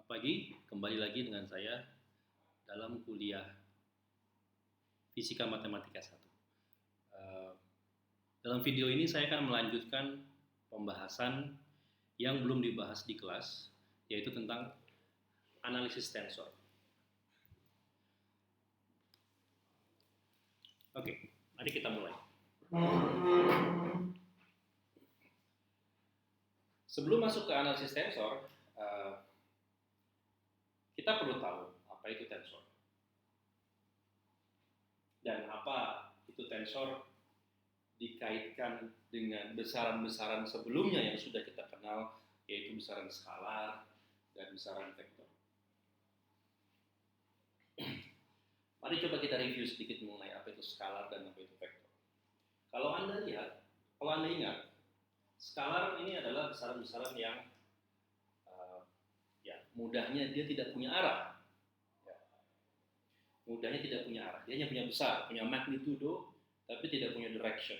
Pagi, kembali lagi dengan saya dalam kuliah Fisika Matematika 1. Dalam video ini saya akan melanjutkan pembahasan yang belum dibahas di kelas, yaitu tentang analisis tensor. Oke, mari kita mulai. Sebelum masuk ke analisis tensor, kita perlu tahu apa itu tensor dan apa itu tensor dikaitkan dengan besaran-besaran sebelumnya yang sudah kita kenal, yaitu besaran skalar dan besaran vektor. Mari coba kita review sedikit mengenai apa itu skalar dan apa itu vektor. Kalau Anda ingat, skalar ini adalah besaran-besaran yang mudahnya dia tidak punya arah. Mudahnya tidak punya arah, dia hanya punya besar, punya magnitudo, tapi tidak punya direction.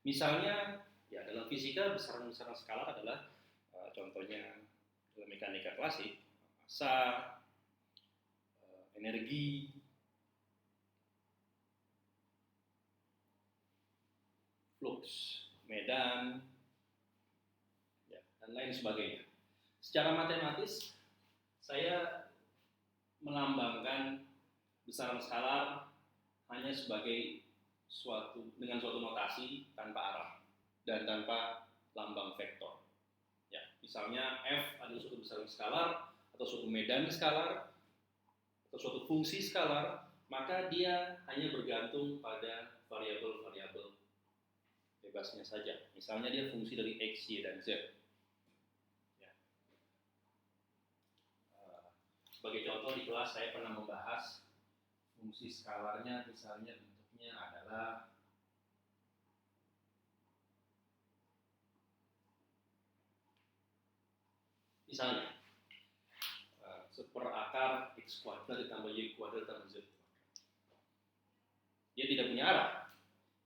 Misalnya, dalam fisika besaran-besaran skalar adalah contohnya dalam mekanika klasik, massa, energi, flux, medan, dan lain sebagainya. Secara matematis, saya melambangkan besaran skalar hanya sebagai dengan suatu notasi tanpa arah dan tanpa lambang vektor. Misalnya F adalah suatu besaran skalar atau suatu medan skalar atau suatu fungsi skalar, maka dia hanya bergantung pada variabel-variabel bebasnya saja. Misalnya dia fungsi dari X, Y, dan Z. Sebagai contoh di kelas saya pernah membahas fungsi skalarnya, misalnya bentuknya adalah misalnya seperakar X kuadrat ditambah Y kuadrat ditambah Z kuadrat. Dia tidak punya arah,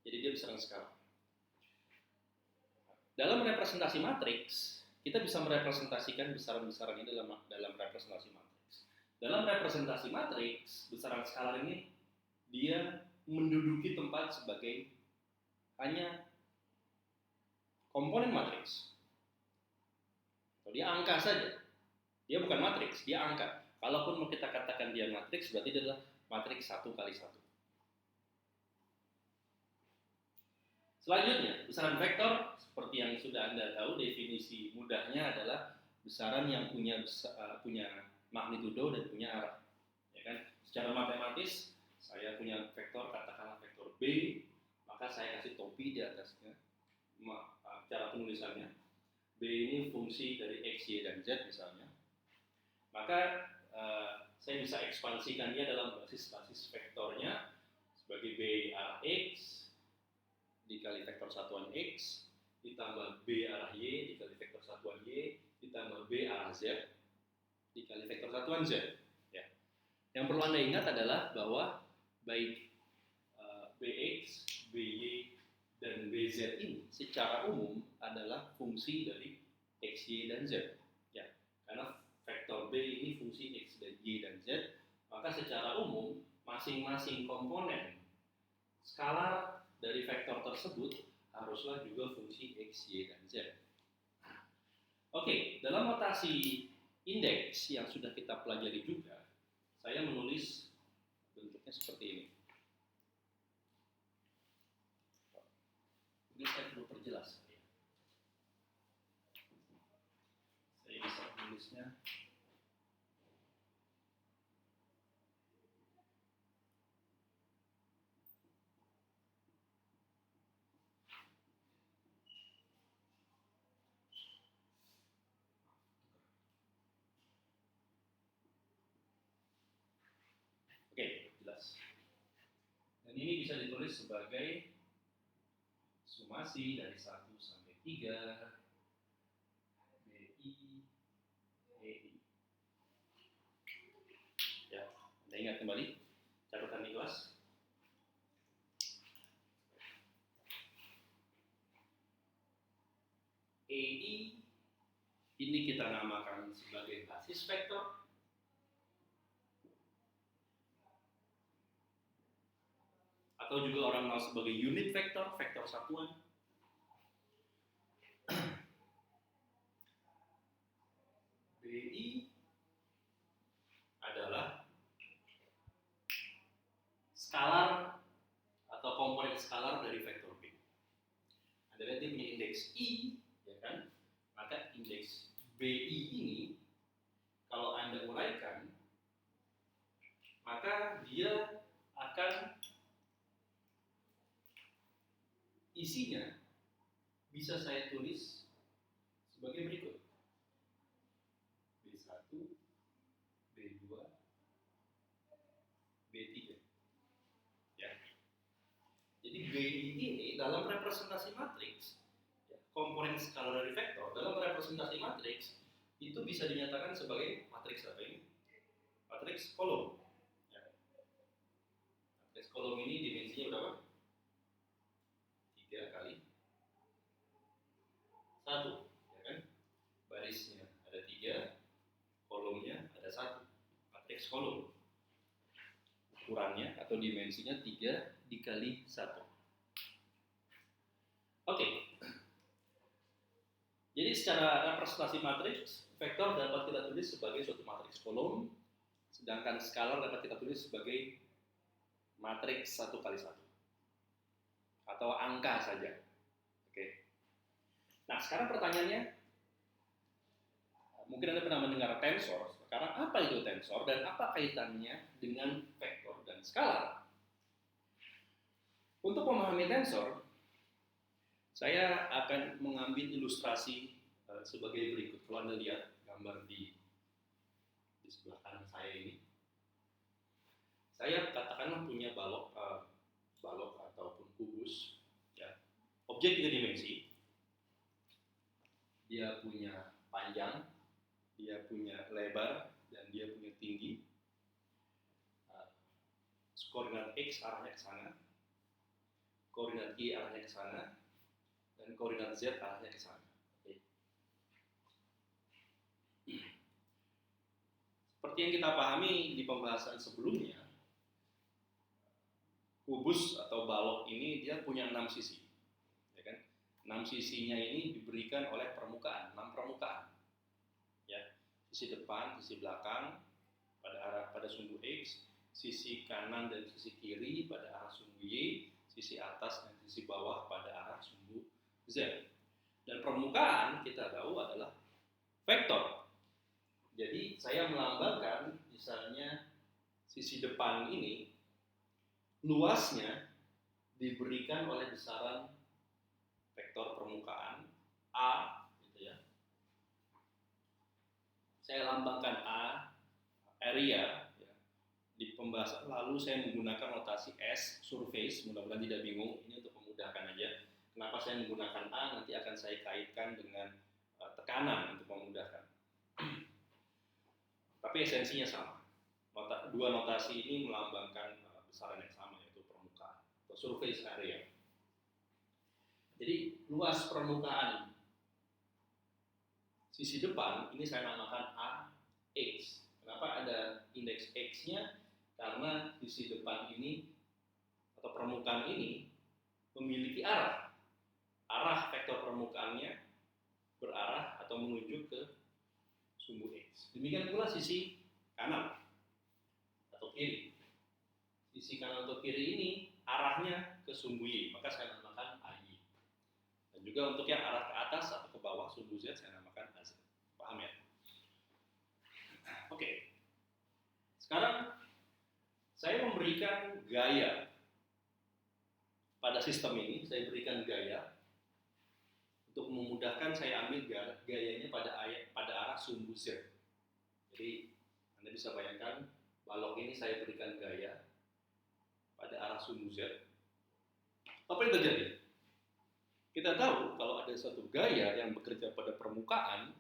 jadi dia besaran skalar. Dalam representasi matriks, kita bisa merepresentasikan besaran-besaran ini dalam representasi matriks. Dalam representasi matriks, besaran skalar ini dia menduduki tempat sebagai hanya komponen matriks. Atau dia angka saja. Dia bukan matriks, dia angka. Kalaupun mau kita katakan dia matriks, berarti dia adalah matriks 1 kali 1. Selanjutnya, besaran vektor seperti yang sudah Anda tahu, definisi mudahnya adalah besaran yang punya magnitudo dan punya arah. Ya kan? Secara matematis, saya punya vektor, katakanlah vektor B, maka saya kasih topi di atasnya. Cara penulisannya, B ini fungsi dari X, Y, dan Z misalnya. Maka saya bisa ekspansikan dia dalam basis vektornya sebagai B arah X dikali vektor satuan X ditambah B arah Y dikali vektor satuan Y ditambah B arah Z dikali vektor satuan Z. Yang perlu Anda ingat adalah bahwa baik Bx, By, dan Bz ini secara umum adalah fungsi dari X, Y, dan Z. Karena vektor B ini fungsi X, Y, dan Z, maka secara umum masing-masing komponen skalar dari vektor tersebut haruslah juga fungsi X, Y, dan Z. Oke, dalam notasi indeks yang sudah kita pelajari juga, saya menulis bentuknya seperti ini. Ini saya perlu perjelas. Saya bisa menulisnya. Oke, jelas. Dan ini bisa ditulis sebagai sumasi dari 1 sampai 3 BI EI. Anda ingat kembali catatan di kelas? EI ini kita kita namakan sebagai basis vektor. Atau juga orang kenal sebagai unit vektor, vektor satuan. BI adalah skalar atau komponen skalar dari vektor B. Anda lihat dia punya indeks I, ya kan? Maka indeks BI ini kalau Anda uraikan, maka dia akan isinya bisa saya tulis sebagai berikut. B1, B2, B3. Ya. Jadi BI ini dalam representasi matriks, ya, komponen skalar dari vektor dalam representasi matriks itu bisa dinyatakan sebagai matriks apa ini? Matriks kolom. Ya. Matriks kolom ini dimensinya berapa? 3 kali 1, ya kan? Barisnya ada 3, kolomnya ada 1. Matriks kolom. Ukurannya atau dimensinya 3 dikali 1. Oke. Jadi secara representasi matriks, vektor dapat kita tulis sebagai suatu matriks kolom, sedangkan skalar dapat kita tulis sebagai matriks 1 kali 1. Atau angka saja. Oke. Nah, sekarang pertanyaannya, mungkin Anda pernah mendengar tensor. Sekarang apa itu tensor dan apa kaitannya dengan vektor dan skalar? Untuk memahami tensor, saya akan mengambil ilustrasi sebagai berikut. Kalau Anda lihat gambar di sebelah kanan saya ini, saya katakanlah punya balok ataupun kubus, ya, objek 3 dimensi. Dia punya panjang, dia punya lebar, dan dia punya tinggi. Koordinat X arahnya ke sana, koordinat Y arahnya ke sana, dan koordinat Z arahnya ke sana. Oke. Seperti yang kita pahami di pembahasan sebelumnya, kubus atau balok ini dia punya 6 sisi, ya kan? 6 sisinya ini diberikan oleh permukaan, 6 permukaan, ya. Sisi depan, sisi belakang pada sumbu X, sisi kanan dan sisi kiri pada arah sumbu Y, sisi atas dan sisi bawah pada arah sumbu Z. Dan permukaan kita tahu adalah vektor. Jadi saya melambangkan misalnya sisi depan ini luasnya diberikan oleh besaran vektor permukaan A, gitu ya. Saya lambangkan A, area. Ya. Di pembahasan lalu saya menggunakan notasi S, surface. Mudah-mudahan tidak bingung. Ini untuk memudahkan aja. Kenapa saya menggunakan A? Nanti akan saya kaitkan dengan tekanan untuk memudahkan. Tapi esensinya sama. Dua notasi ini melambangkan besaran yang sama, yaitu permukaan atau surface area. Jadi luas permukaan sisi depan ini saya namakan AX. Kenapa ada indeks X-nya? Karena sisi depan ini atau permukaan ini memiliki arah. Arah vektor permukaannya berarah atau menuju ke sumbu X. Demikian pula sisi kanan atau kiri. Sisi kanan atau kiri ini arahnya ke sumbu Y, maka saya namakan AY. Dan juga untuk yang arah ke atas atau ke bawah sumbu Z saya namakan AZ. Paham ya? Oke. Sekarang saya memberikan gaya pada sistem ini. Saya berikan gaya untuk memudahkan. Saya ambil gayanya pada arah sumbu Z. Jadi Anda bisa bayangkan balok ini saya berikan gaya pada arah sumbu Z. Apa yang terjadi? Kita tahu kalau ada suatu gaya yang bekerja pada permukaan,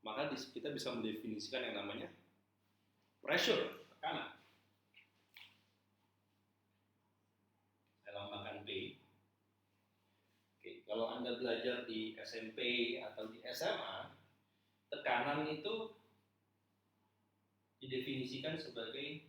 maka kita bisa mendefinisikan yang namanya pressure, tekanan. Saya lambangkan P. Oke, kalau Anda belajar di SMP atau di SMA, besaran itu didefinisikan sebagai